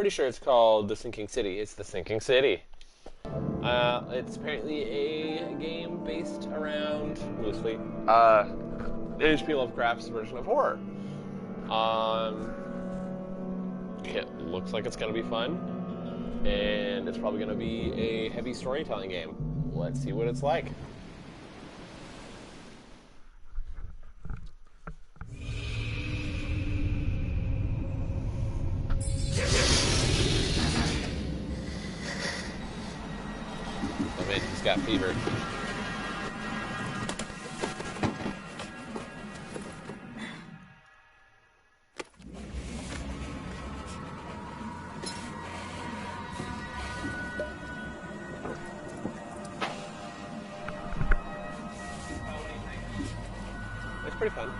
pretty sure it's called The Sinking City. It's The Sinking City. It's apparently a game based around, loosely, H.P. Lovecraft's version of horror. It looks like it's going to be fun, and it's probably going to be a heavy storytelling game. Let's see what it's like. Oh man, he's got fever. It's pretty fun.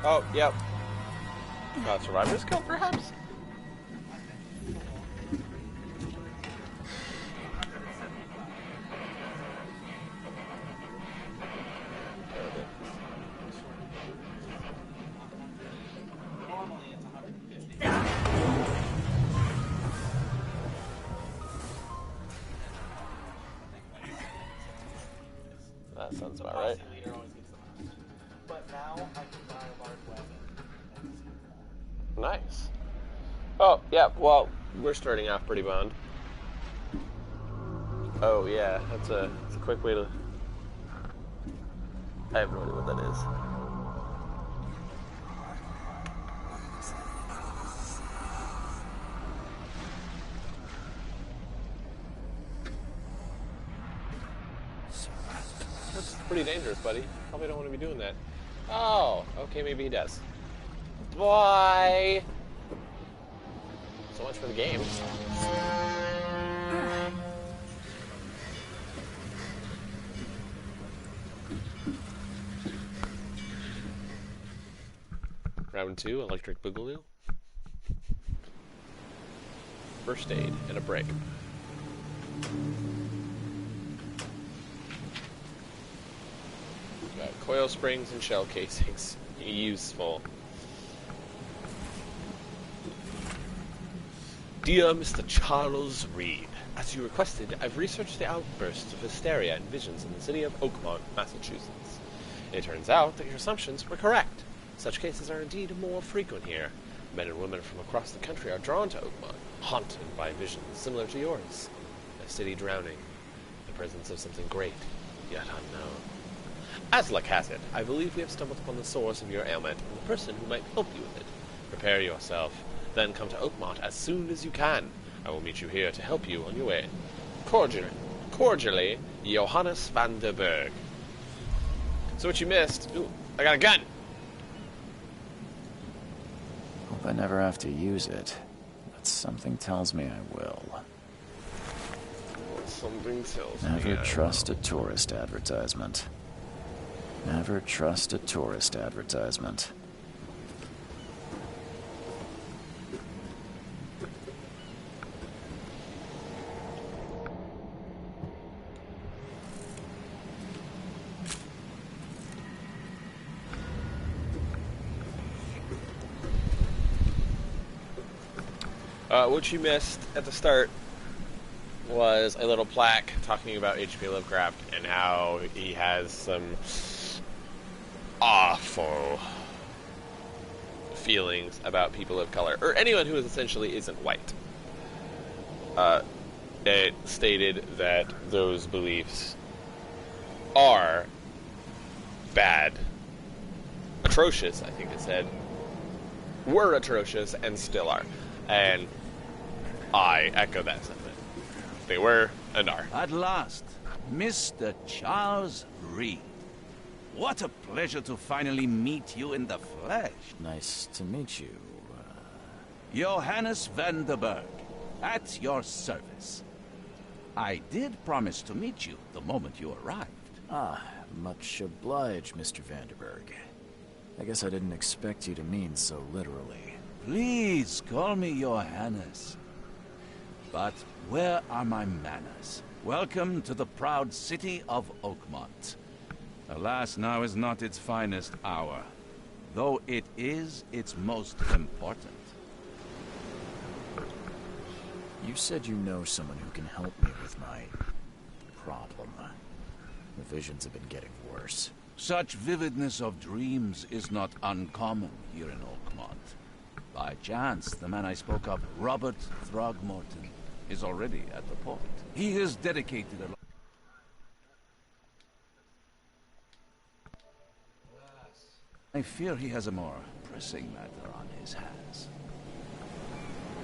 Oh, yep. Survivor's Guild, perhaps? That sounds about right. Nice. Oh, yeah, well, we're starting off pretty boned. Oh, yeah, that's a quick way to... I have no idea what that is. That's pretty dangerous, buddy. Probably don't want to be doing that. Oh, okay, maybe he does. Boy! So much for the game. Round 2, Electric Boogaloo. First aid and a break. Got coil springs and shell casings. Useful. Dear Mr. Charles Reed, as you requested, I've researched the outbursts of hysteria and visions in the city of Oakmont, Massachusetts. It turns out that your assumptions were correct. Such cases are indeed more frequent here. Men and women from across the country are drawn to Oakmont, haunted by visions similar to yours. A city drowning, the presence of something great, yet unknown. As luck has it, I believe we have stumbled upon the source of your ailment and the person who might help you with it. Prepare yourself. Then come to Oakmont as soon as you can. I will meet you here to help you on your way. Cordially, Johannes van der Berg. So what you missed... Ooh, I got a gun! Hope I never have to use it, but something tells me I will. Something tells me Never trust a tourist advertisement. Never trust a tourist advertisement. What you missed at the start was a little plaque talking about H.P. Lovecraft and how he has some awful feelings about people of color, or anyone who essentially isn't white. It stated that those beliefs are bad, atrocious, I think it said, were atrocious and still are. And I echo that sentiment. They were and are. At last, Mr. Charles Reed. What a pleasure to finally meet you in the flesh. Nice to meet you. Johannes van der Berg, at your service. I did promise to meet you the moment you arrived. Ah, much obliged, Mr. Vanderberg. I guess I didn't expect you to mean so literally. Please call me Johannes. But where are my manners? Welcome to the proud city of Oakmont. Alas, now is not its finest hour, though it is its most important. you said you know someone who can help me with my problem. The visions have been getting worse. Such vividness of dreams is not uncommon here in Oakmont. By chance, the man I spoke of, Robert Throgmorton, is already at the port. He has dedicated a... I fear he has a more pressing matter on his hands.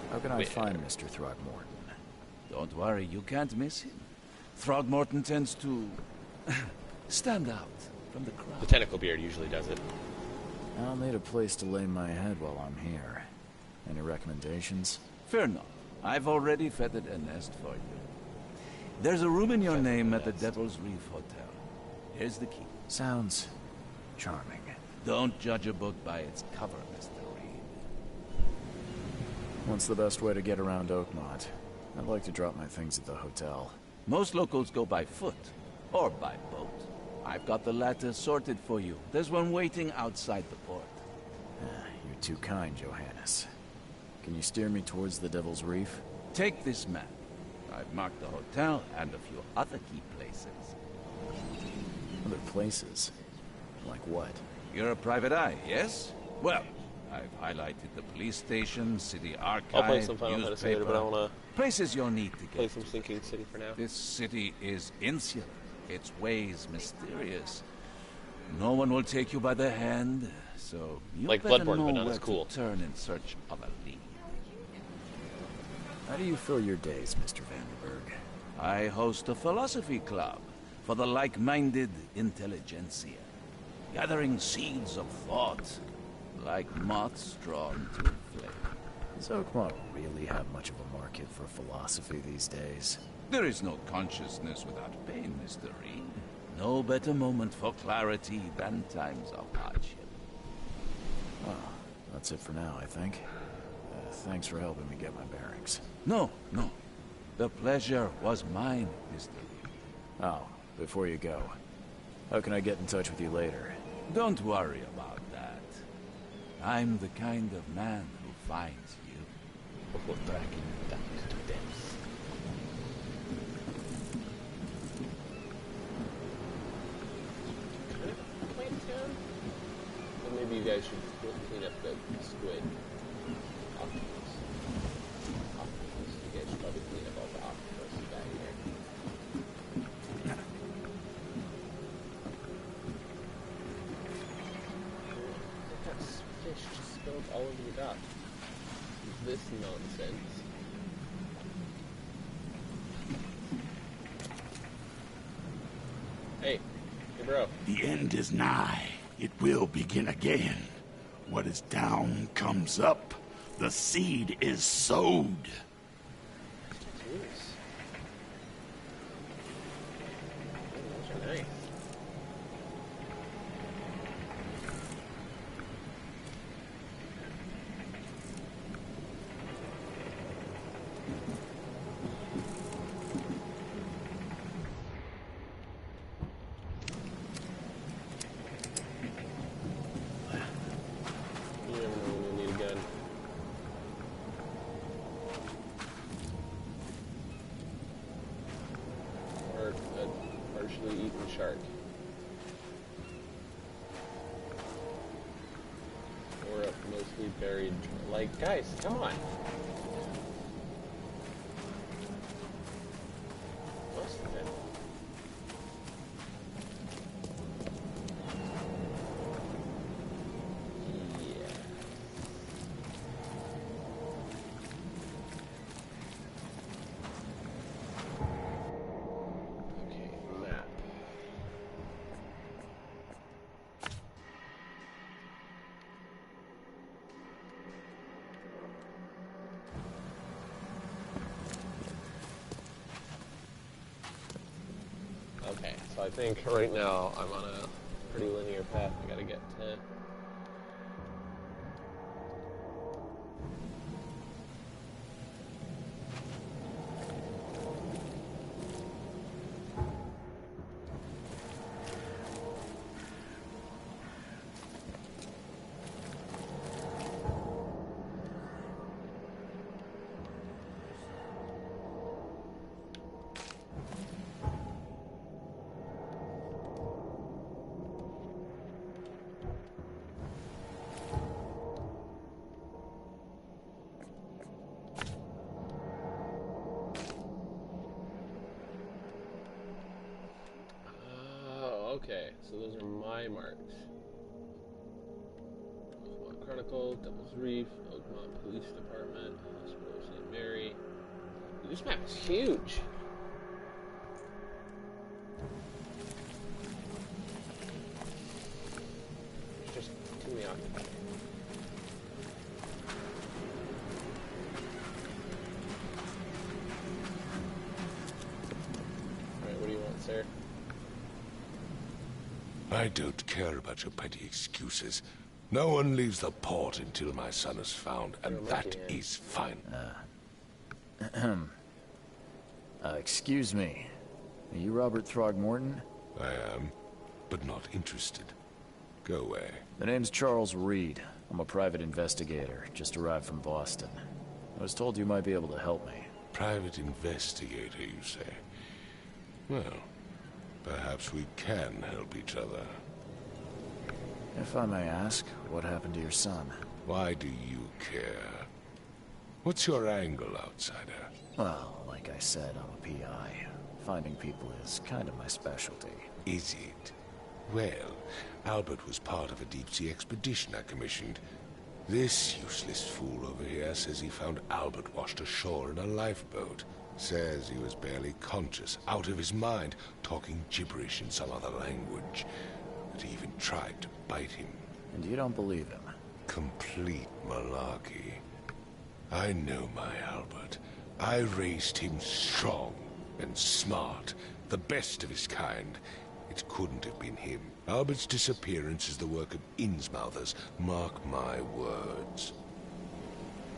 How can I find Mr. Throgmorton? Don't worry, you can't miss him. Throgmorton tends to stand out from the crowd. The tentacle beard usually does it. I'll need a place to lay my head while I'm here. Any recommendations? Fear not. I've already feathered a nest for you. There's a room in your name at the Devil's Reef Hotel. Here's the key. Sounds charming. Don't judge a book by its cover, Mr. Reed. What's the best way to get around Oakmont? I'd like to drop my things at the hotel. Most locals go by foot, or by boat. I've got the latter sorted for you. There's one waiting outside the port. You're too kind, Johannes. Can you steer me towards the Devil's Reef? Take this map. I've marked the hotel and a few other key places. Other places? Like what? You're a private eye, yes? Well, I've highlighted the police station, city archive, I'll play some Final Fantasy later, newspaper, but I want places you'll need to to play get some to. Sinking City for now. This city is insular, its ways mysterious. No one will take you by the hand, so you Like better Bloodborne, know but not where as cool. to turn in search of a lead. How do you fill your days, Mr. Vanderberg? I host a philosophy club for the like-minded intelligentsia, gathering seeds of thought, like moths drawn to a flame. Does Oakmont really have much of a market for philosophy these days? There is no consciousness without pain, Mr. Reed. No better moment for clarity than times of hardship. Well, that's it for now, I think. Thanks for helping me get my bearings. No. The pleasure was mine, Mr. Reed. Oh, before you go, how can I get in touch with you later? Don't worry about that. I'm the kind of man who finds you. Before dragging you down to depths. Or maybe you guys should clean up the squid. Octopus. You guys should probably clean up all the octopus back here. That fish just spilled all over the dock. This nonsense. Hey, bro. The end is nigh. It will begin again. What is down comes up. The seed is sowed. Tattoos. Those are nice. You never know when you'll need a gun. Or a partially eaten shark. Or a mostly buried... Like, guys, come on! Most of it. Yeah. Okay, map. Okay, so I think right now I'm on a pretty linear path. I gotta get to... Okay, so those are my marks. Oakmont Chronicle, Devil's Reef, Oakmont Police Department, Hospital of St. Mary. This map is huge. There's just too many occupied. Alright, what do you want, sir? I don't care about your petty excuses. No one leaves the port until my son is found, and that is fine. Excuse me. Are you Robert Throgmorton? I am, but not interested. Go away. The name's Charles Reed. I'm a private investigator, just arrived from Boston. I was told you might be able to help me. Private investigator, you say? Well, perhaps we can help each other. If I may ask, what happened to your son? Why do you care? What's your angle, outsider? Well, like I said, I'm a PI. Finding people is kind of my specialty. Is it? Well, Albert was part of a deep-sea expedition I commissioned. This useless fool over here says he found Albert washed ashore in a lifeboat. Says he was barely conscious, out of his mind, talking gibberish in some other language. That he even tried to bite him. And you don't believe him? Complete malarkey. I know my Albert. I raised him strong and smart, the best of his kind. It couldn't have been him. Albert's disappearance is the work of Innsmouthers, mark my words.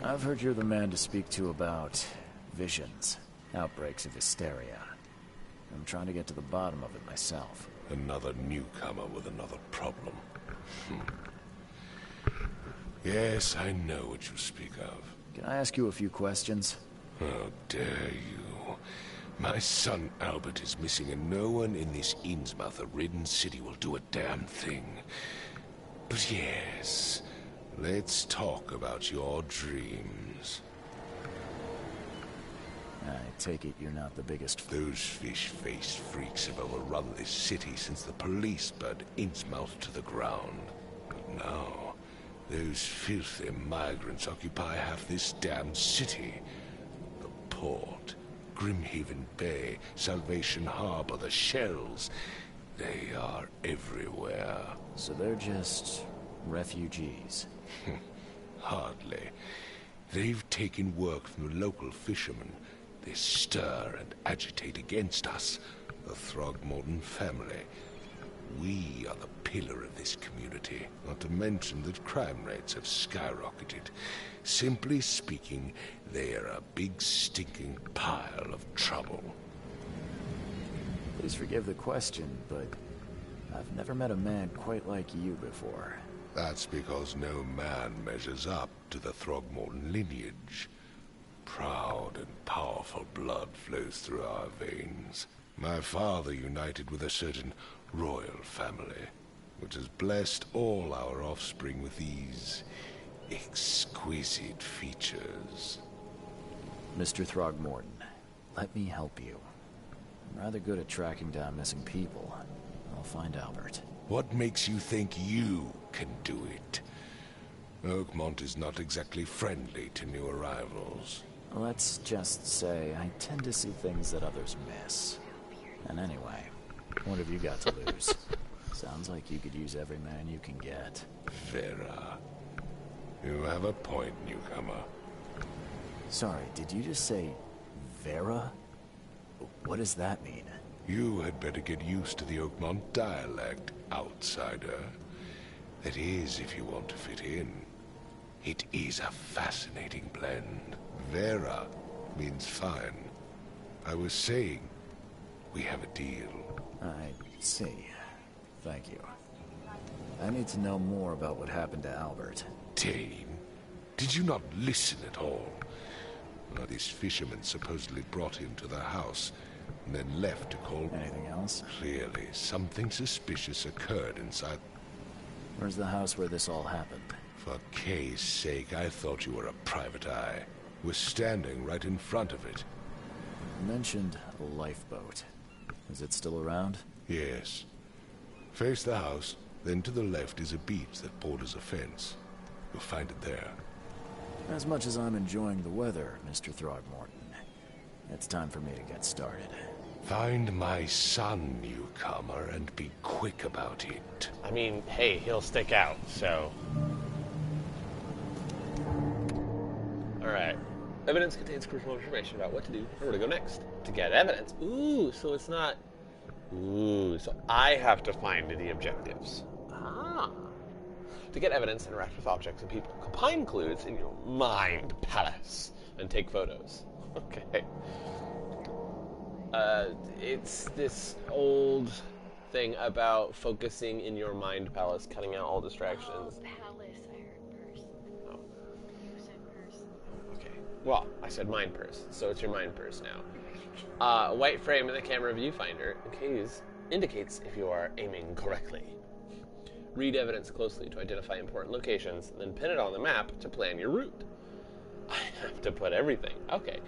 I've heard you're the man to speak to about visions, outbreaks of hysteria. I'm trying to get to the bottom of it myself. Another newcomer with another problem. Yes, I know what you speak of. Can I ask you a few questions? How dare you? My son Albert is missing, and no one in this Innsmouther-ridden city will do a damn thing. But yes, let's talk about your dreams. I take it you're not the biggest... Those fish-faced freaks have overrun this city since the police burned Innsmouth to the ground. But now, those filthy migrants occupy half this damn city. The port, Grimhaven Bay, Salvation Harbor, the shells. They are everywhere. So they're just... refugees? Hardly. They've taken work from the local fishermen. They stir and agitate against us, the Throgmorton family. We are the pillar of this community, not to mention that crime rates have skyrocketed. Simply speaking, they are a big stinking pile of trouble. Please forgive the question, but I've never met a man quite like you before. That's because no man measures up to the Throgmorton lineage. Proud and powerful blood flows through our veins. My father united with a certain royal family, which has blessed all our offspring with these exquisite features. Mr. Throgmorton, let me help you. I'm rather good at tracking down missing people. I'll find Albert. What makes you think you can do it? Oakmont is not exactly friendly to new arrivals. Let's just say I tend to see things that others miss. And anyway, what have you got to lose? Sounds like you could use every man you can get. Vera. You have a point, newcomer. Sorry, did you just say Vera? What does that mean? You had better get used to the Oakmont dialect, outsider. That is, if you want to fit in. It is a fascinating blend. Vera means fine. I was saying, we have a deal. I see. Thank you. I need to know more about what happened to Albert. Dane, did you not listen at all? Well, this fisherman supposedly brought him to the house, and then left to call... Anything else? Clearly, something suspicious occurred inside... Where's the house where this all happened? For Kay's sake, I thought you were a private eye. We're standing right in front of it. You mentioned a lifeboat. Is it still around? Yes. Face the house, then to the left is a beach that borders a fence. You'll find it there. As much as I'm enjoying the weather, Mr. Throgmorton, it's time for me to get started. Find my son, newcomer, and be quick about it. I mean, hey, he'll stick out, so... Alright. Evidence contains crucial information about what to do or where to go next. To get evidence. Ooh, so it's not... Ooh, so I have to find the objectives. Ah. To get evidence, interact with objects and people. Combine clues in your mind palace and take photos. Okay. It's this old thing about focusing in your mind palace, cutting out all distractions. Oh, palace, I heard purse. Oh. You said purse. Okay. Well, I said mind purse, so it's your mind purse now. A white frame in the camera viewfinder indicates if you are aiming correctly. Read evidence closely to identify important locations, then pin it on the map to plan your route. I have to put everything. Okay.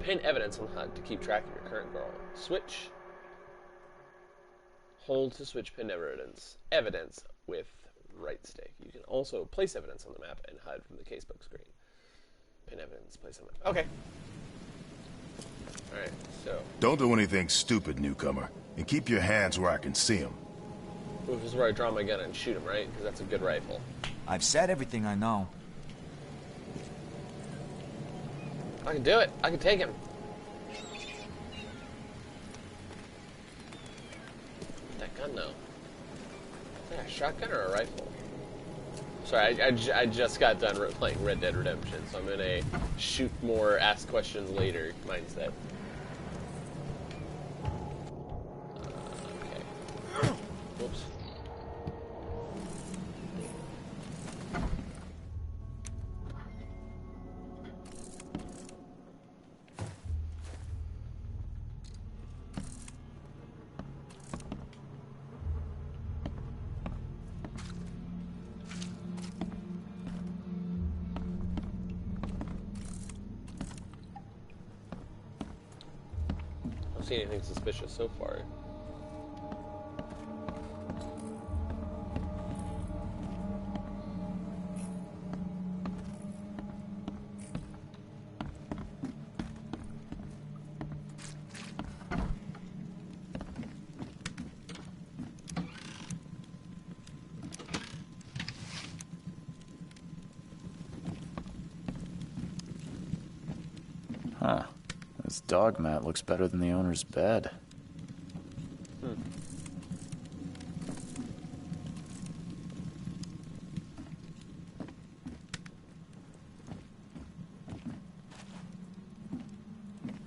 Pin evidence on HUD to keep track of your current goal. Switch. Hold to switch pin evidence with right stick. You can also place evidence on the map and HUD from the casebook screen. Pin evidence, place on the map. Okay. Alright, so... Don't do anything stupid, newcomer. And keep your hands where I can see them. This is where I draw my gun and shoot him, right? Because that's a good rifle. I've said everything I know. I can do it. I can take him. That gun, though. Is that a shotgun or a rifle? Sorry, I just got done playing Red Dead Redemption, so I'm in a shoot more, ask questions later mindset. Okay. Whoops. I don't see anything suspicious so far. Huh. This dog mat looks better than the owner's bed.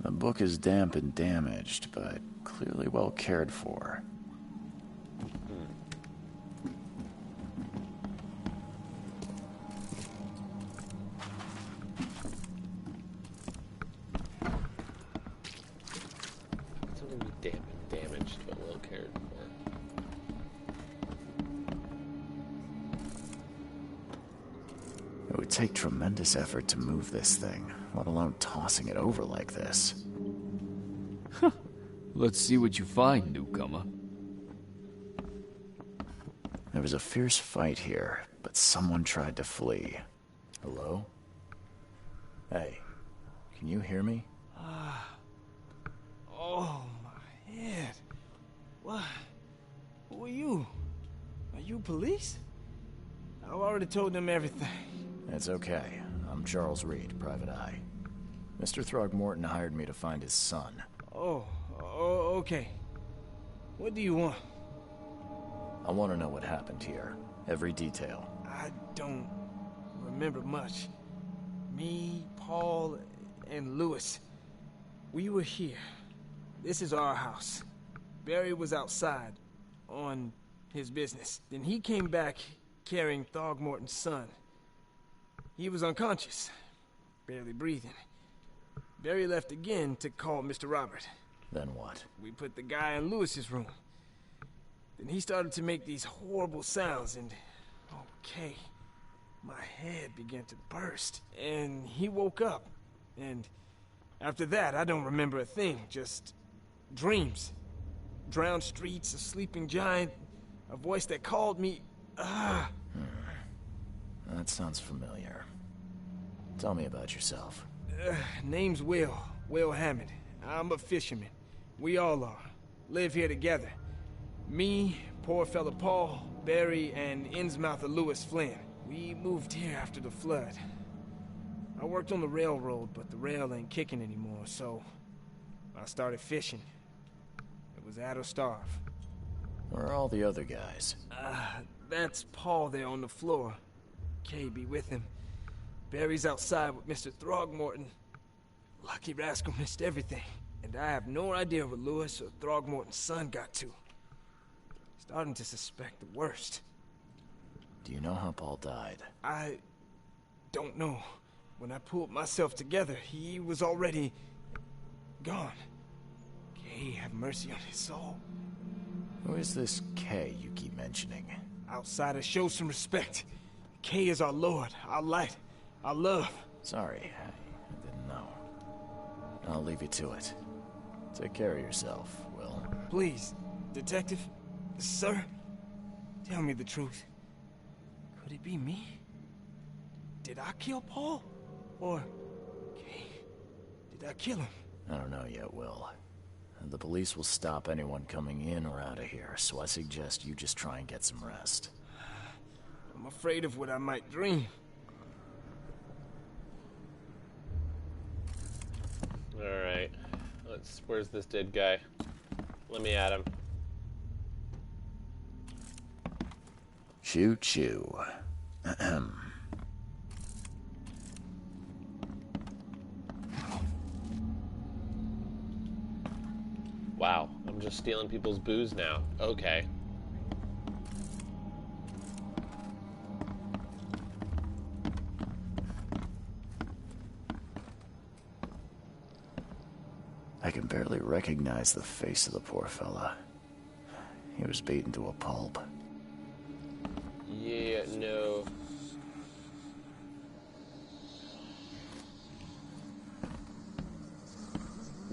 The book is damp and damaged, but clearly well cared for. Something be damp and damaged, but well cared for. It would take tremendous effort to move this thing, let alone tossing it over like this. Let's see what you find, newcomer. There was a fierce fight here, but someone tried to flee. Hello? Hey, can you hear me? Oh, my head. What? Who are you? Are you police? I've already told them everything. It's okay. I'm Charles Reed, Private Eye. Mr. Throgmorton hired me to find his son. Oh, okay. What do you want? I want to know what happened here. Every detail. I don't remember much. Me, Paul, and Lewis. We were here. This is our house. Barry was outside, on his business. Then he came back carrying Throgmorton's son. He was unconscious, barely breathing. Barry left again to call Mr. Robert. Then what? We put the guy in Lewis's room. Then he started to make these horrible sounds and... Okay. My head began to burst. And he woke up. And after that, I don't remember a thing. Just dreams. Drowned streets, a sleeping giant. A voice that called me. That sounds familiar. Tell me about yourself. Name's Will. Will Hammond. I'm a fisherman. We all are. Live here together. Me, poor fella Paul, Barry, and Innsmouther Lewis Flynn. We moved here after the flood. I worked on the railroad, but the rail ain't kicking anymore, so I started fishing. It was at or starve. Where are all the other guys? That's Paul there on the floor. Kay be with him. Barry's outside with Mr. Throgmorton. Lucky rascal missed everything, and I have no idea what Lewis or Throgmorton's son got to. Starting to suspect the worst. Do you know how Paul died? I don't know. When I pulled myself together, he was already gone. Kay have mercy on his soul. Who is this Kay you keep mentioning? Outsiders, show some respect. Kay is our lord, our light, our love. Sorry, I didn't know. I'll leave you to it. Take care of yourself, Will. Please, Detective, sir, tell me the truth. Could it be me? Did I kill Paul? Or Kay? Did I kill him? I don't know yet, Will. The police will stop anyone coming in or out of here, so I suggest you just try and get some rest. I'm afraid of what I might dream. Alright. Where's this dead guy? Let me at him. Choo choo. Ahem. Wow, I'm just stealing people's booze now. Okay. I can barely recognize the face of the poor fella. He was beaten to a pulp. Yeah, no.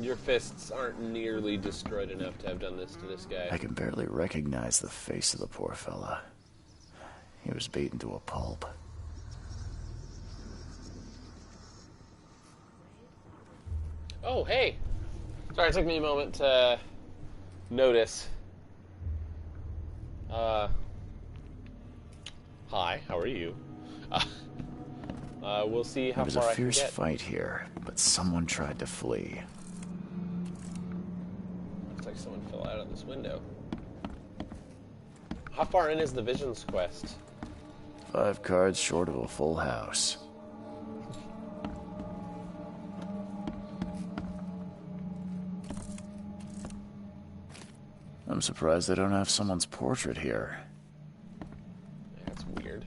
Your fists aren't nearly destroyed enough to have done this to this guy. I can barely recognize the face of the poor fella. He was beaten to a pulp. Oh, hey! Sorry, it took me a moment to notice. Hi, how are you? We'll see how There was far a I can fierce get. fight here, but someone tried to flee. Looks like someone fell out of this window. How far in is the Visions quest? 5 cards short of a full house. I'm surprised they don't have someone's portrait here. Yeah, that's weird.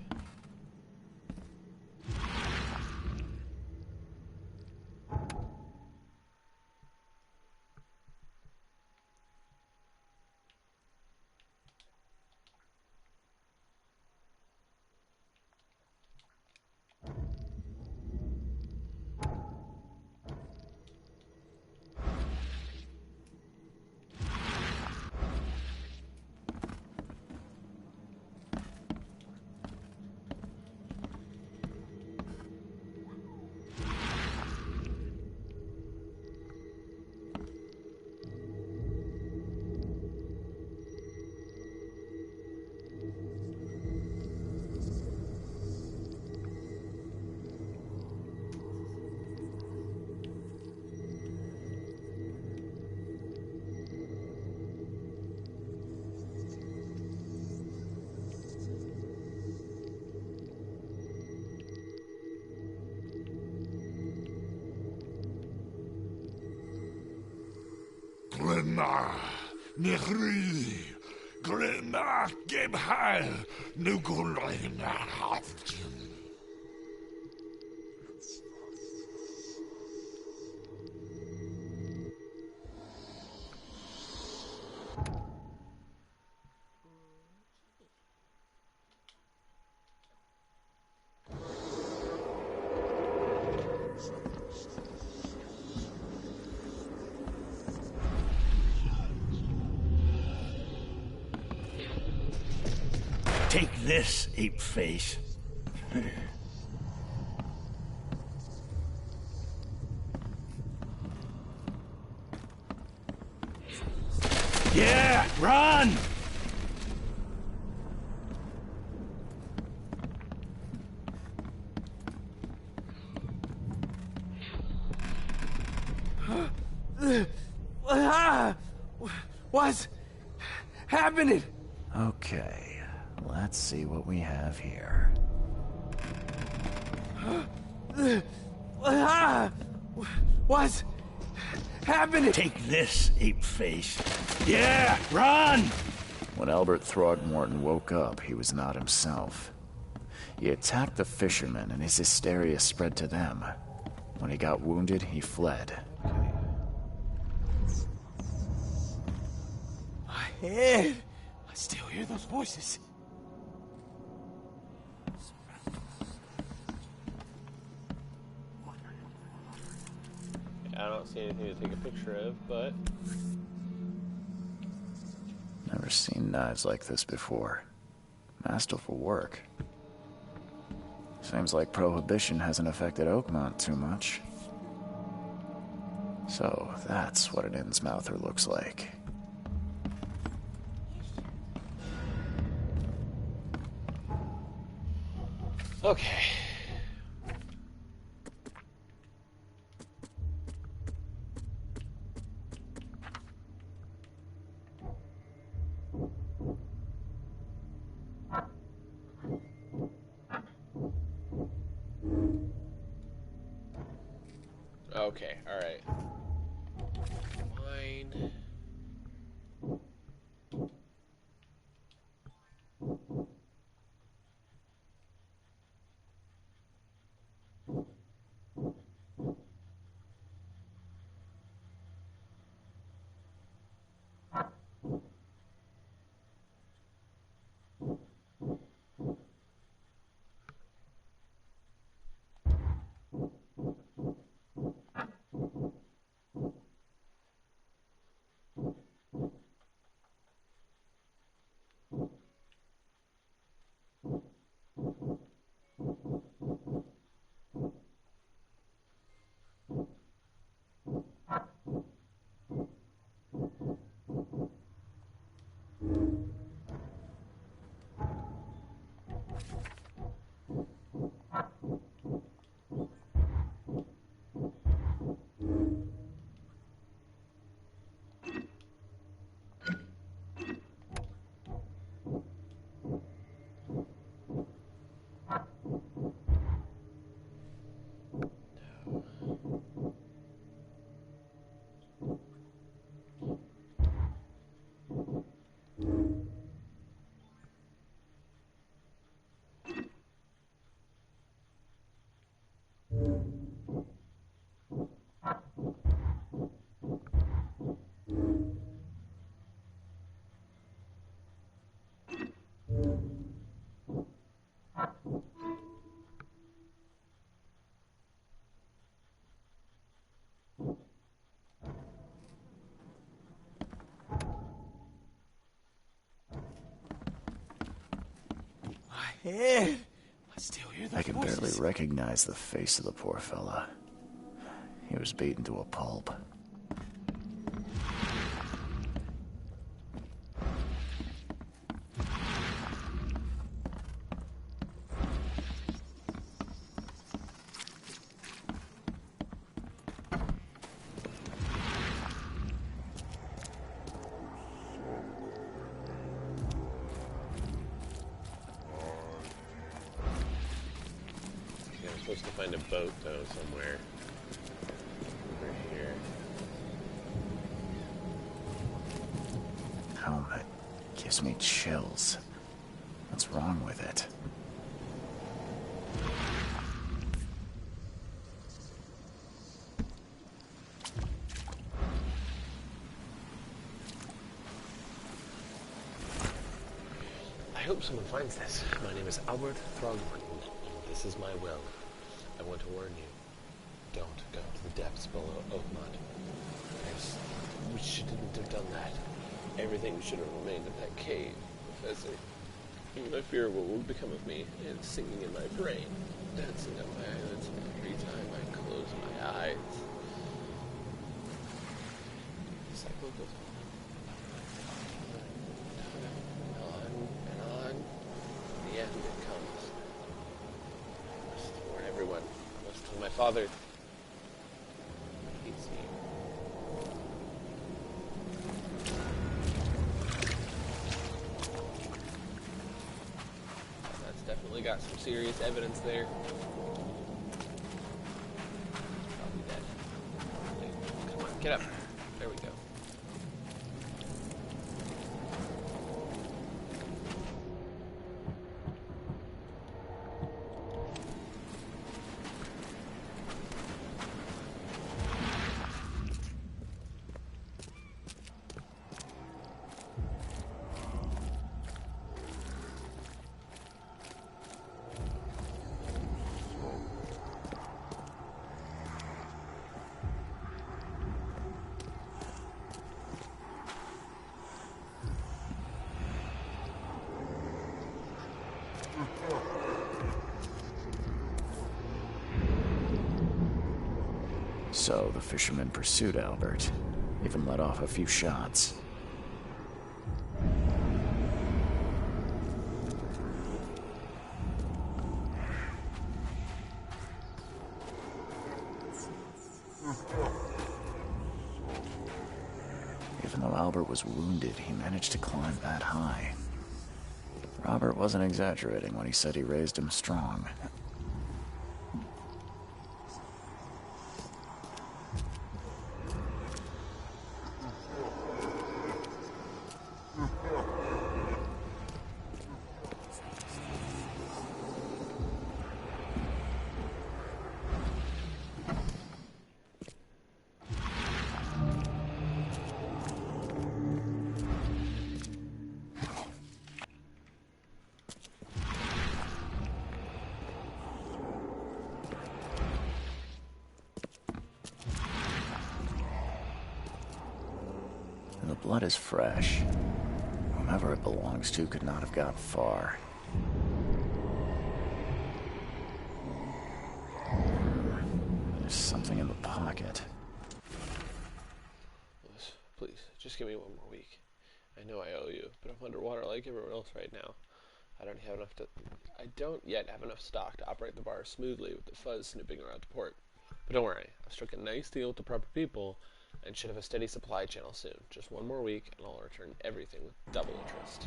Glenna, Nechri, Glenna, Gebhal, Nugulina, Haftin. Take this, ape face. Yeah, run! What's happening? Okay, let's see what we have here. What's happening? Take this, ape face. Yeah, run! When Albert Throgmorton woke up, he was not himself. He attacked the fishermen, and his hysteria spread to them. When he got wounded, he fled. My head. I still hear those voices. I don't see anything to take a picture of, but... Never seen knives like this before. Masterful work. Seems like Prohibition hasn't affected Oakmont too much. So, that's what an Innsmouther looks like. Okay. Okay, alright. Fine. Head. I still hear those I can voices. barely recognize the face of the poor fella. He was beaten to a pulp. Supposed to find a boat, though, somewhere. Over here. Helmet gives me chills. What's wrong with it? I hope someone finds this. My name is Albert Throgmorton. This is my will. I want to warn you. Don't go to the depths below Oakmont. We shouldn't have done that. Everything should have remained in that cave, Professor. I fear what will become of me is singing in my brain, dancing on my eyelids every time I close my eyes. The cycle goes on and on. In the end, it comes. I must warn everyone. I must tell my father. He hates me. Definitely got some serious evidence there. Probably dead. Come on, get up. There we go. So the fisherman pursued Albert, even let off a few shots. Even though Albert was wounded, he managed to climb that high. Robert wasn't exaggerating when he said he raised him strong. The blood is fresh. Whomever it belongs to could not have got far. There's something in the pocket. Please, just give me one more week. I know I owe you, but I'm underwater like everyone else right now. I don't yet have enough stock to operate the bar smoothly with the fuzz snooping around the port. But don't worry, I've struck a nice deal with the proper people and should have a steady supply channel soon. Just one more week, and I'll return everything with double interest.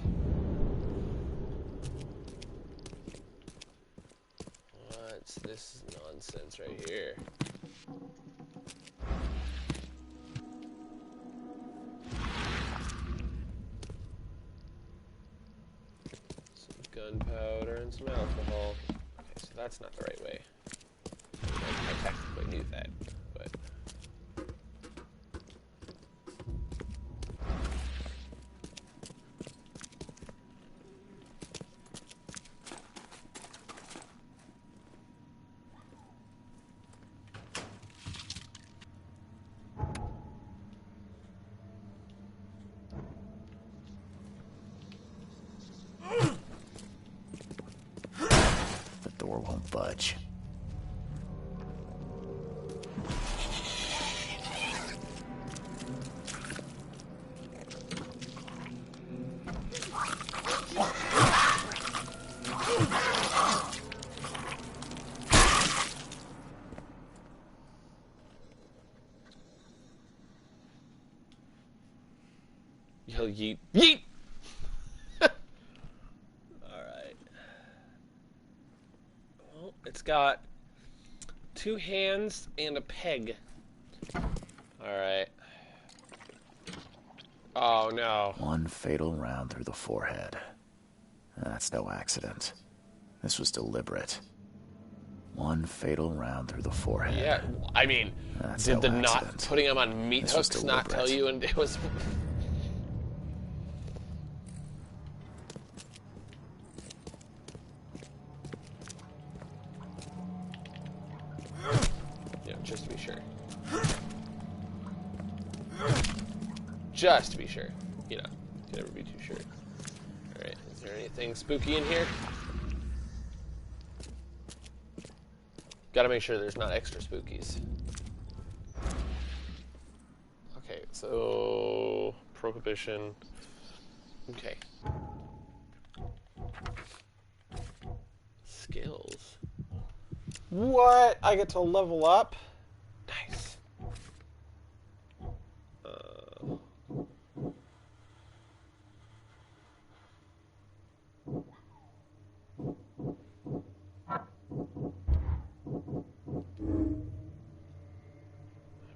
What's this nonsense right here? Some gunpowder and some alcohol. Okay, so that's not the right way. I technically knew that, but... The door won't budge. Yell yeet. Yeet! Alright. Well, it's got 2 hands and a peg. Alright. Oh no. One fatal round through the forehead. That's no accident. This was deliberate. One fatal round through the forehead. Yeah, I mean, That's did no the not accident. putting him on meat This was hooks not tell deliberate. you? And it was. Just to be sure. Just to be sure. You know, you can never be too sure. Alright, is there anything spooky in here? Gotta make sure there's not extra spookies. Okay, so prohibition. Okay. Skills. What? I get to level up? Nice.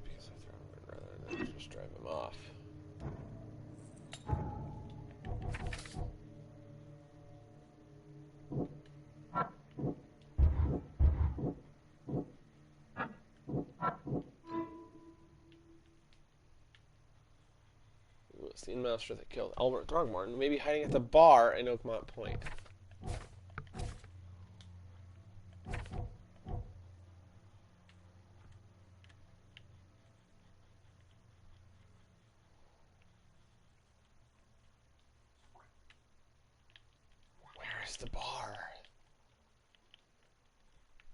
Because I throw him in rather than just drive him off. The master that killed Albert Throgmorton may be hiding at the bar in Oakmont Point. Where is the bar?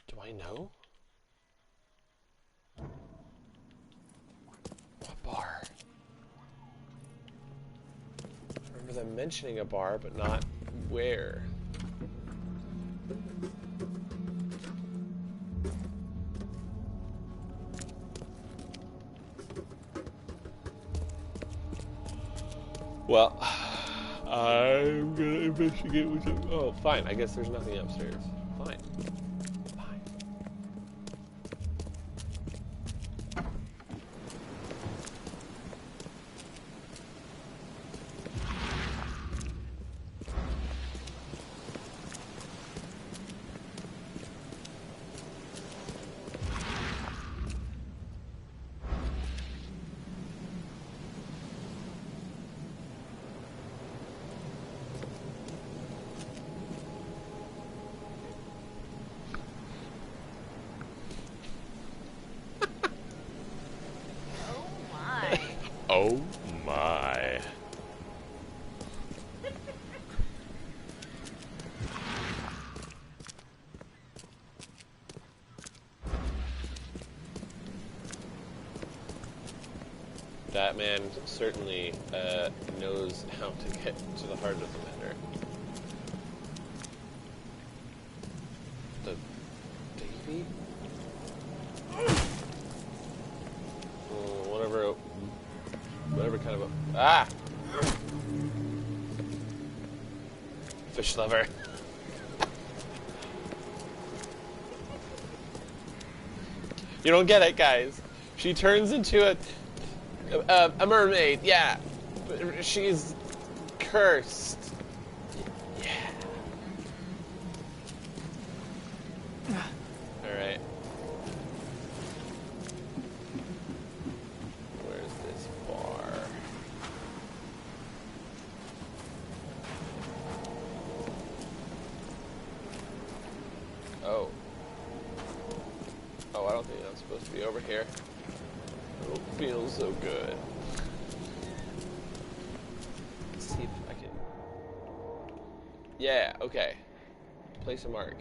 Do I know? What bar? I remember them mentioning a bar, but not where. Well, I'm gonna investigate with you. Oh, fine. I guess there's nothing upstairs. Fine. Fine. Oh my. That man certainly knows how to get to the heart of the matter. The baby? Whatever kind of a... Ah! Fish lover. You don't get it, guys. She turns into a mermaid, yeah. But she's cursed. Yeah. Alright. Where's this bar? Oh. Oh, I don't think I'm supposed to be over here. I don't feel so good. Let's see if I can... Yeah, okay. Place a mark.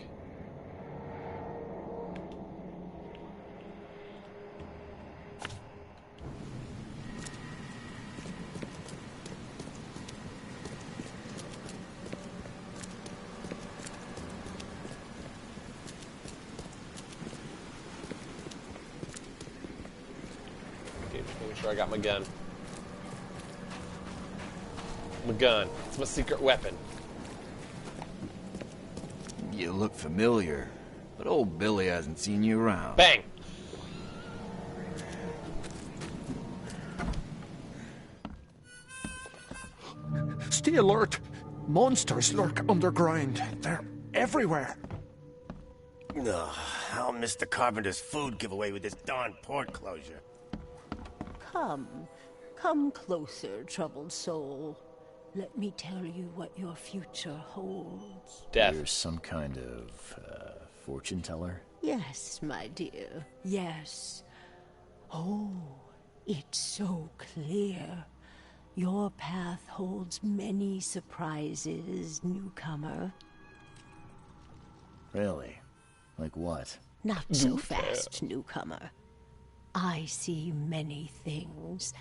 Making sure I got my gun. My gun. It's my secret weapon. You look familiar, but old Billy hasn't seen you around. Bang! Stay alert. Monsters lurk underground. They're everywhere. Ugh, I'll miss the carpenter's food giveaway with this darn port closure. Come closer, troubled soul. Let me tell you what your future holds. Death. You're some kind of fortune teller? Yes, my dear, yes. Oh, it's so clear. Your path holds many surprises, newcomer. Really? Like what? Not so fast, newcomer. I see many things.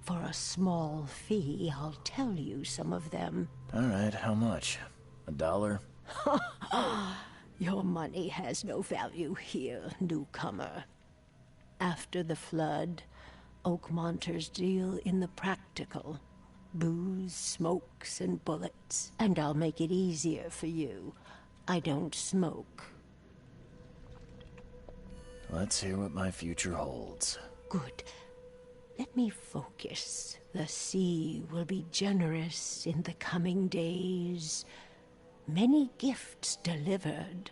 For a small fee, I'll tell you some of them. All right, how much? $1? Your money has no value here, newcomer. After the flood, Oakmonters deal in the practical. Booze, smokes, and bullets. And I'll make it easier for you. I don't smoke. Let's hear what my future holds. Good. Let me focus. The sea will be generous in the coming days. Many gifts delivered,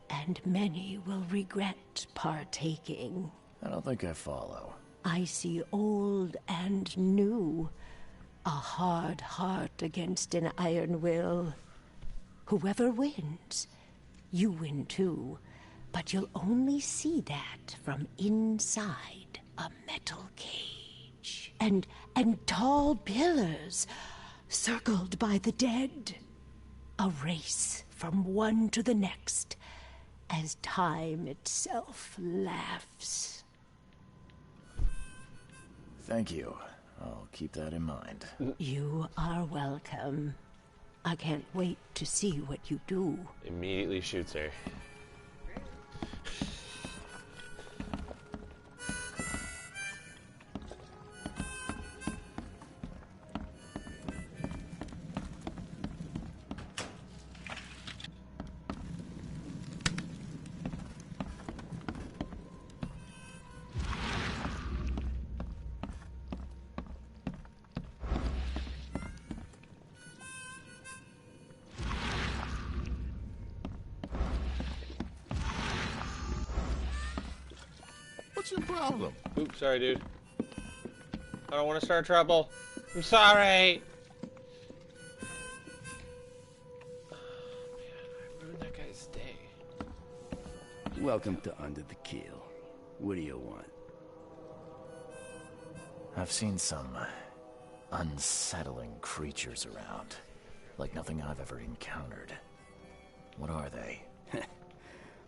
and many will regret partaking. I don't think I follow. I see old and new. A hard heart against an iron will. Whoever wins, you win too. But you'll only see that from inside a metal cage. And tall pillars, circled by the dead. A race from one to the next, as time itself laughs. Thank you. I'll keep that in mind. You are welcome. I can't wait to see what you do. Immediately shoots her. What's your problem? Oops, sorry, dude. I don't want to start trouble. I'm sorry. Oh, man, I ruined that guy's day. Welcome to Under the Keel. What do you want? I've seen some unsettling creatures around. Like nothing I've ever encountered. What are they?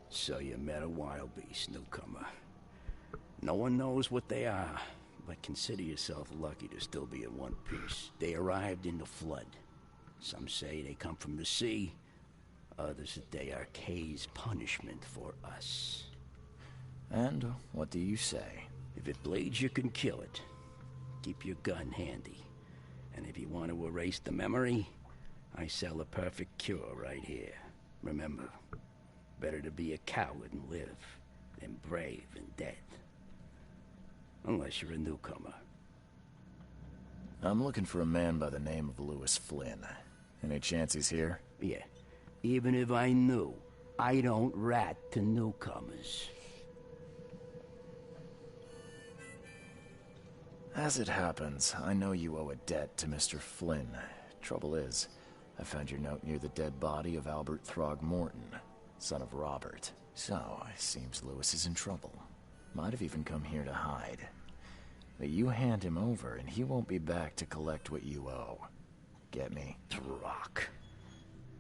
So you met a wild beast, newcomer. No one knows what they are, but consider yourself lucky to still be in one piece. They arrived in the flood. Some say they come from the sea. Others that they are Kay's punishment for us. And what do you say? If it bleeds, you can kill it. Keep your gun handy. And if you want to erase the memory, I sell a perfect cure right here. Remember, better to be a coward and live than brave and dead. Unless you're a newcomer. I'm looking for a man by the name of Louis Flynn. Any chance he's here? Yeah. Even if I knew, I don't rat to newcomers. As it happens, I know you owe a debt to Mr. Flynn. Trouble is, I found your note near the dead body of Albert Throgmorton, son of Robert. So, it seems Louis is in trouble. Might have even come here to hide. But you hand him over, and he won't be back to collect what you owe. Get me? Throck.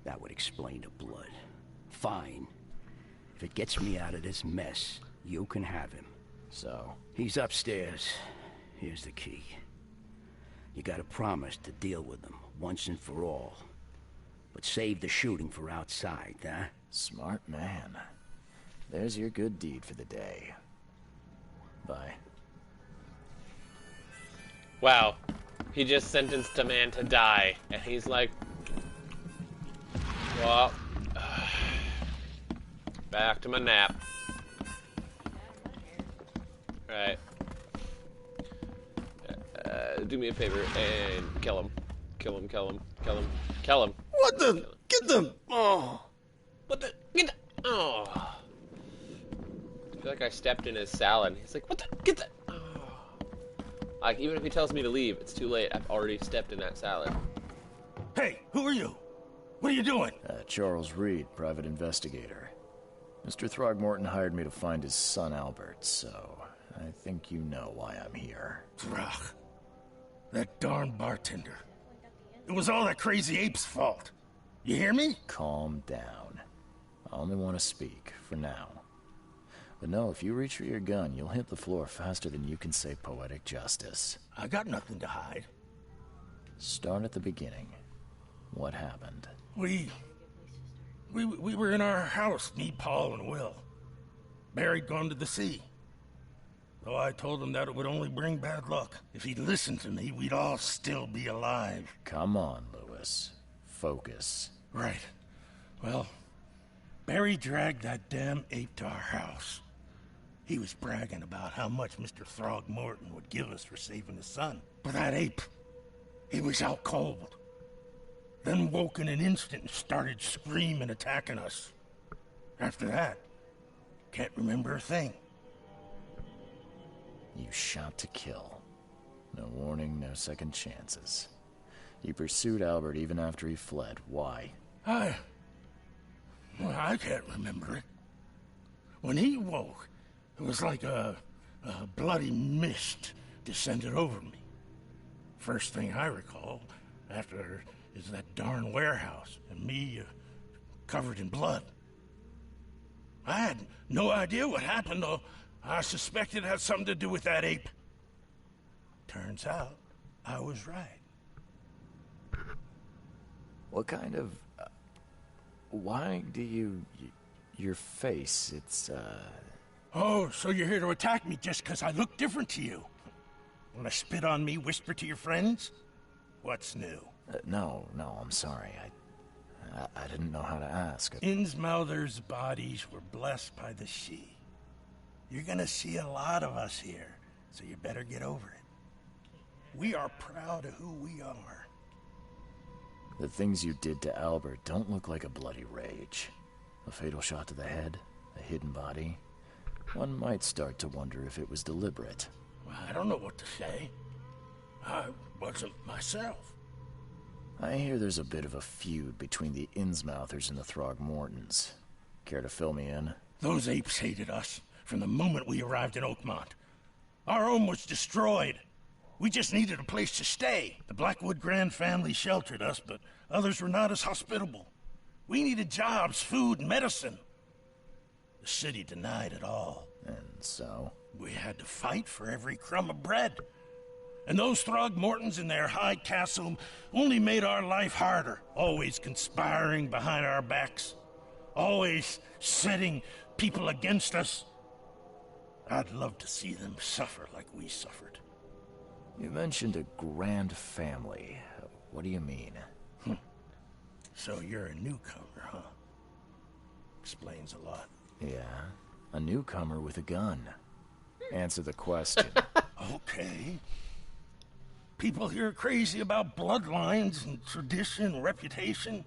That would explain the blood. Fine. If it gets me out of this mess, you can have him. So? He's upstairs. Here's the key. You gotta promise to deal with him, once and for all. But save the shooting for outside, huh? Smart man. There's your good deed for the day. Bye. Wow. He just sentenced a man to die, and he's like, well, back to my nap. Right. Do me a favor and kill him. Kill him, kill him, kill him, kill him. What the? Get them! Oh. What the? Get the? Oh. I feel like I stepped in his salad. He's like, what the? Get the? Oh. Like, even if he tells me to leave, it's too late. I've already stepped in that salad. Hey, who are you? What are you doing? Charles Reed, private investigator. Mr. Throgmorton hired me to find his son Albert, so I think you know why I'm here. Ugh. That darn bartender. It was all that crazy ape's fault. You hear me? Calm down. I only want to speak, for now. But no, if you reach for your gun, you'll hit the floor faster than you can say poetic justice. I got nothing to hide. Start at the beginning. What happened? We were in our house, me, Paul, and Will. Barry'd gone to the sea. Though I told him that it would only bring bad luck. If he'd listened to me, we'd all still be alive. Come on, Lewis. Focus. Right. Well, Barry dragged that damn ape to our house. He was bragging about how much Mr. Throgmorton would give us for saving his son. But that ape, he was out cold. Then woke in an instant and started screaming, attacking us. After that, can't remember a thing. You shot to kill. No warning, no second chances. You pursued Albert even after he fled. Why? I can't remember it. When he woke, it was like a bloody mist descended over me. First thing I recall after is that darn warehouse and me covered in blood. I had no idea what happened, though. I suspected it had something to do with that ape. Turns out, I was right. What kind of... why do you... your face, it's, Oh, so you're here to attack me just because I look different to you? Want to spit on me, whisper to your friends? What's new? No, I'm sorry. I didn't know how to ask. Innsmouther's bodies were blessed by the sea. You're gonna see a lot of us here, so you better get over it. We are proud of who we are. The things you did to Albert don't look like a bloody rage. A fatal shot to the head, a hidden body. One might start to wonder if it was deliberate. Well, I don't know what to say. I wasn't myself. I hear there's a bit of a feud between the Innsmouthers and the Throgmortons. Care to fill me in? Those apes hated us from the moment we arrived in Oakmont. Our home was destroyed. We just needed a place to stay. The Blackwood Grand family sheltered us, but others were not as hospitable. We needed jobs, food, and medicine. The city denied it all. And so? We had to fight for every crumb of bread. And those Throgmortons in their high castle only made our life harder, always conspiring behind our backs, always setting people against us. I'd love to see them suffer like we suffered. You mentioned a grand family. What do you mean? So you're a newcomer, huh? Explains a lot. Yeah, a newcomer with a gun. Answer the question. Okay. People here are crazy about bloodlines and tradition and reputation.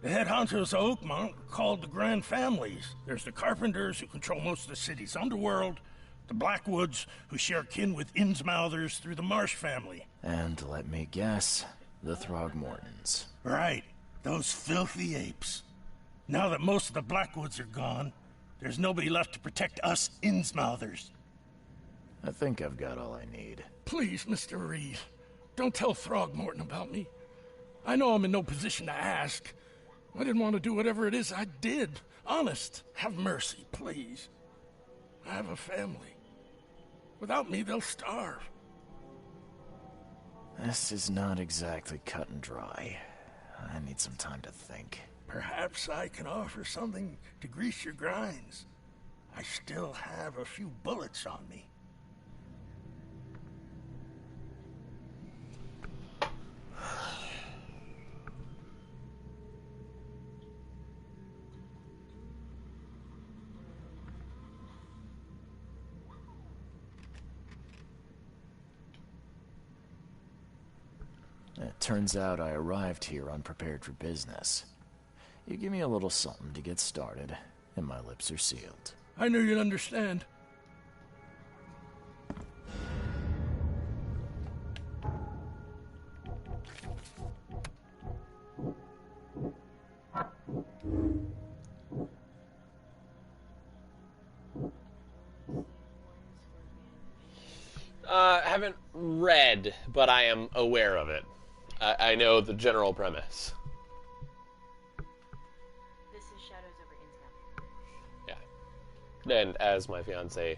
The head honchos of Oakmont are called the Grand Families. There's the Carpenters, who control most of the city's underworld, the Blackwoods, who share kin with Innsmouthers through the Marsh family. And let me guess, the Throgmortons. Right, those filthy apes. Now that most of the Blackwoods are gone, there's nobody left to protect us Innsmouthers. I think I've got all I need. Please, Mr. Reed, don't tell Throgmorton about me. I know I'm in no position to ask. I didn't want to do whatever it is I did. Honest, have mercy, please. I have a family. Without me, they'll starve. This is not exactly cut and dry. I need some time to think. Perhaps I can offer something to grease your grinds. I still have a few bullets on me. It turns out I arrived here unprepared for business. You give me a little something to get started, and my lips are sealed. I knew you'd understand. Haven't read, but I am aware of it. I know the general premise. This is Shadows over Innsmouth. Yeah. And as my fiance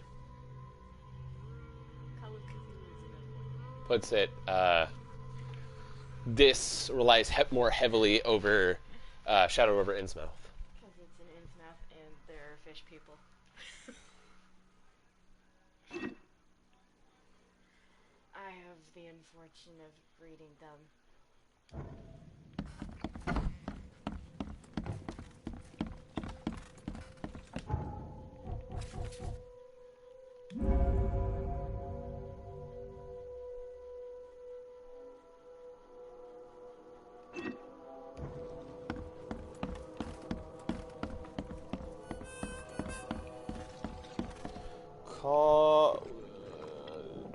Call of Cthulhu is another one. puts it, this relies more heavily over Shadow over Innsmouth. Because it's in Innsmouth and there are fish people. I have the unfortune of reading them.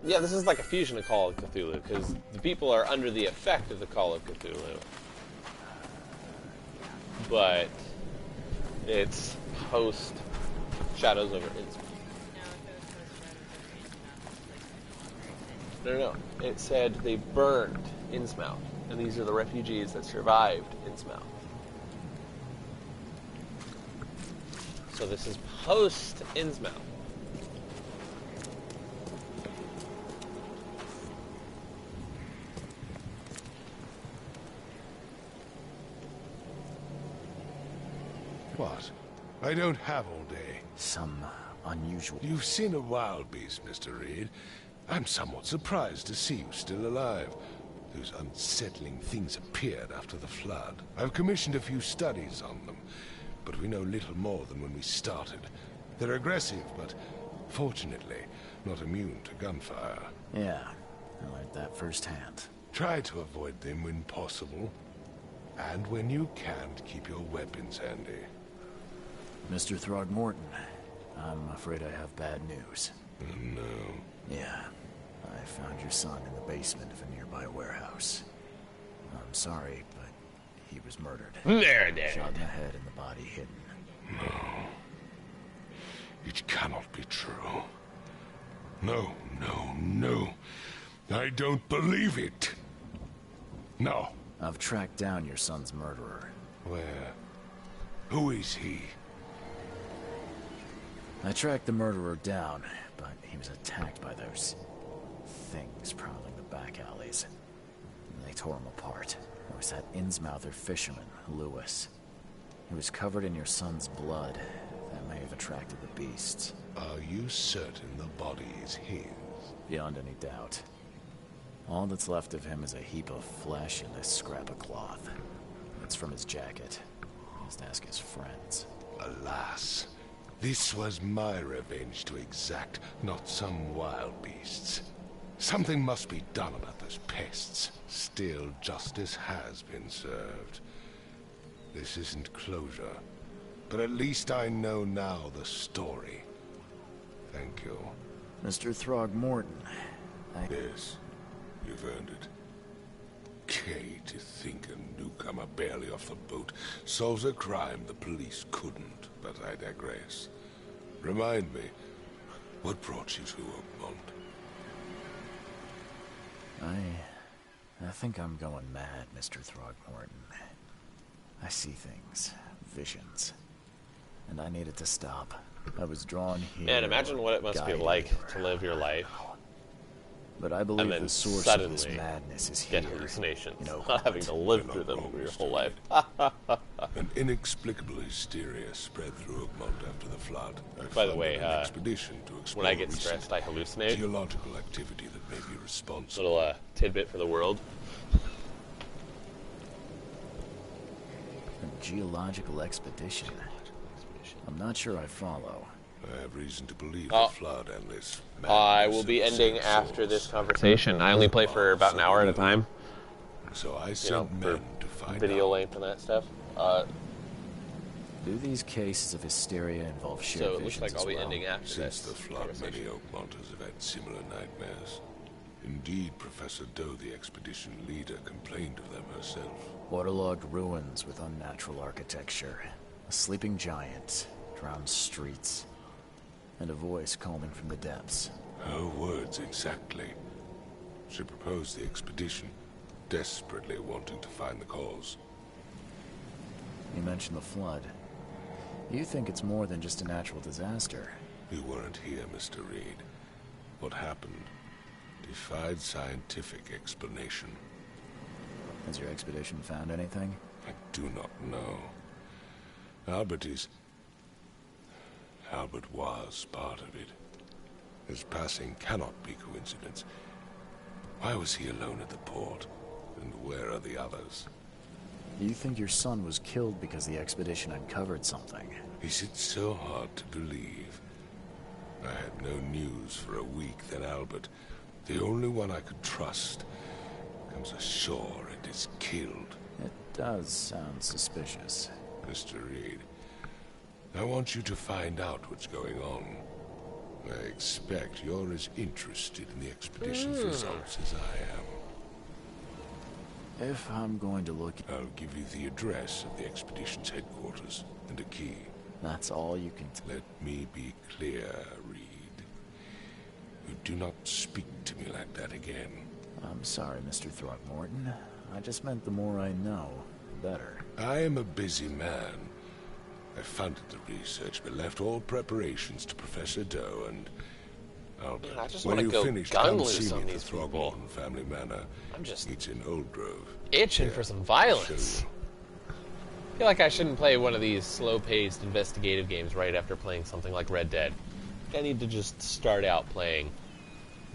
Yeah, this is like a fusion of Call of Cthulhu, because the people are under the effect of the Call of Cthulhu. But it's post Shadows over Innsmouth. No. It said they burned Innsmouth, and these are the refugees that survived Innsmouth. So this is post Innsmouth. What? I don't have all day. Some unusual... You've seen a wild beast, Mr. Reed. I'm somewhat surprised to see you still alive. Those unsettling things appeared after the flood. I've commissioned a few studies on them, but we know little more than when we started. They're aggressive, but fortunately not immune to gunfire. Yeah, I learned that firsthand. Try to avoid them when possible. And when you can't, keep your weapons handy. Mr. Throgmorton, I'm afraid I have bad news. Oh, no. Yeah, I found your son in the basement of a nearby warehouse. I'm sorry, but he was murdered. There. Shot in the head and the body hidden. No. It cannot be true. No. I don't believe it. No. I've tracked down your son's murderer. Where? Who is he? I tracked the murderer down, but he was attacked by those things prowling the back alleys. And they tore him apart. It was that Innsmouther fisherman, Lewis. He was covered in your son's blood. That may have attracted the beasts. Are you certain the body is his? Beyond any doubt. All that's left of him is a heap of flesh and this scrap of cloth. It's from his jacket. Just ask his friends. Alas, this was my revenge to exact, not some wild beast's. Something must be done about those pests. Still, justice has been served. This isn't closure, but at least I know now the story. Thank you. Mr. Throgmorton, Yes, you've earned it. Kay, to think a newcomer barely off the boat solves a crime the police couldn't, but I digress. Remind me, what brought you to Oakmont? I think I'm going mad, Mr. Throgmorton. I see things, visions, and I needed to stop. I was drawn here. Man, imagine what it must be like to live your life. But I believe then the source of this madness is here. get hallucinations, not having to live through them for your whole life. An inexplicable hysteria spread through Oakmont after the flood. By the way, an expedition to explore when I get recent stressed, I hallucinate. geological activity that may be responsible. Little tidbit for the world. A geological expedition. I'm not sure I follow. I have reason to believe the flood and this I will be ending after this conversation. I only play for about an hour at a time. So I sent men to find video out. length and that stuff. Do these cases of hysteria involve shared So it looks visions like I'll be as well? ending after Since this the flood, many Oakmonters have had similar nightmares. Indeed, Professor Doe, the expedition leader, complained of them herself. Waterlogged ruins with unnatural architecture, a sleeping giant, drowned streets, and a voice calling from the depths. Her words exactly. She proposed the expedition, desperately wanting to find the cause. You mentioned the flood. You think it's more than just a natural disaster? You weren't here, Mr. Reed. What happened defied scientific explanation. Has your expedition found anything? I do not know. Albert was part of it. His passing cannot be coincidence. Why was he alone at the port? And where are the others? You think your son was killed because the expedition uncovered something? Is it so hard to believe? I had no news for a week, then Albert, the only one I could trust, comes ashore and is killed. It does sound suspicious. Mr. Reed, I want you to find out what's going on. I expect you're as interested in the expedition's results as I am. If I'm going to look... I'll give you the address of the expedition's headquarters and a key. That's all you can... Let me be clear, Reed. You do not speak to me like that again. I'm sorry, Mr. Throckmorton. I just meant the more I know, the better. I am a busy man. I funded the research, but left all preparations to Professor Doe and Albert. Man, I just when want to go finish, gun come loose see on me at these the people. Throgmorton family manor. I'm just It's in Old Grove. itching for some violence. I feel like I shouldn't play one of these slow-paced investigative games right after playing something like Red Dead. I need to just start out playing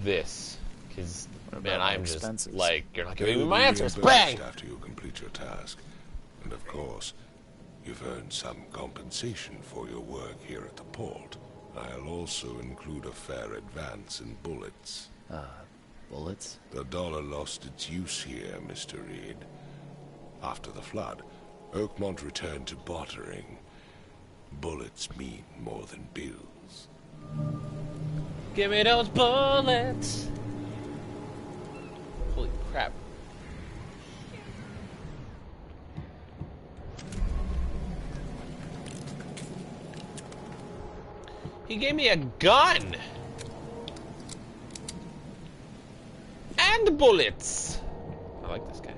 this, because man, I'm just expenses? like, you're not They giving me will my be answers. reimbursed Bang! after you complete your task. And of course, you've earned some compensation for your work here at the port. I'll also include a fair advance in bullets. Bullets? The dollar lost its use here, Mr. Reed. After the flood, Oakmont returned to bartering. Bullets mean more than bills. Give me those bullets! Holy crap. He gave me a gun! And bullets! I like this guy.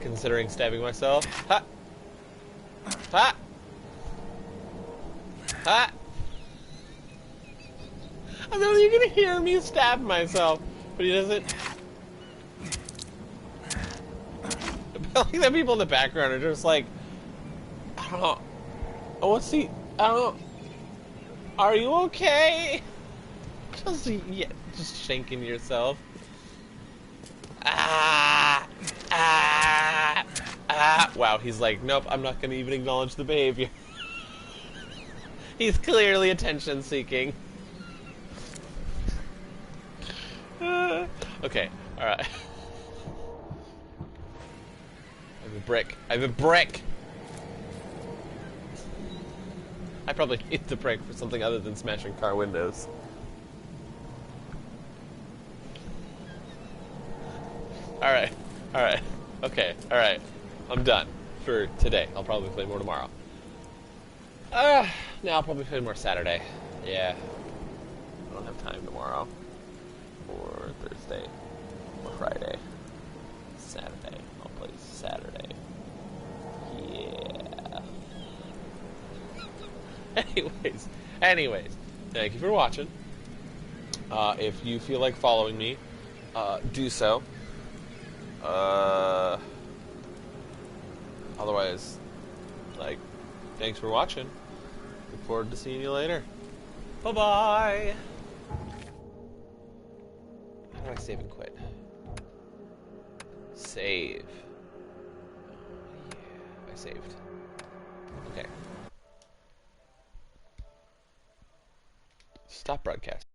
Considering stabbing myself. Ha! Ha! Ha! I know you're gonna hear me stab myself, but he doesn't. I like that people in the background are just like, I don't know. Oh, what's the? I don't know. Are you okay? Just shanking yourself. Wow, he's like, nope, I'm not gonna even acknowledge the behavior. He's clearly attention seeking. Okay, alright. I have a brick. I have a brick! I probably need the brick for something other than smashing car windows. Alright, alright, okay, alright. I'm done for today. I'll probably play more tomorrow. No, I'll probably play more Saturday. Yeah. I don't have time tomorrow. Or Thursday. Or Friday. Saturday. I'll play Saturday. Yeah. Anyways. Thank you for watching. If you feel like following me, do so. Otherwise, like, thanks for watching. Look forward to seeing you later. Bye-bye! How do I save and quit? Save. Yeah, I saved. Okay. Stop broadcast.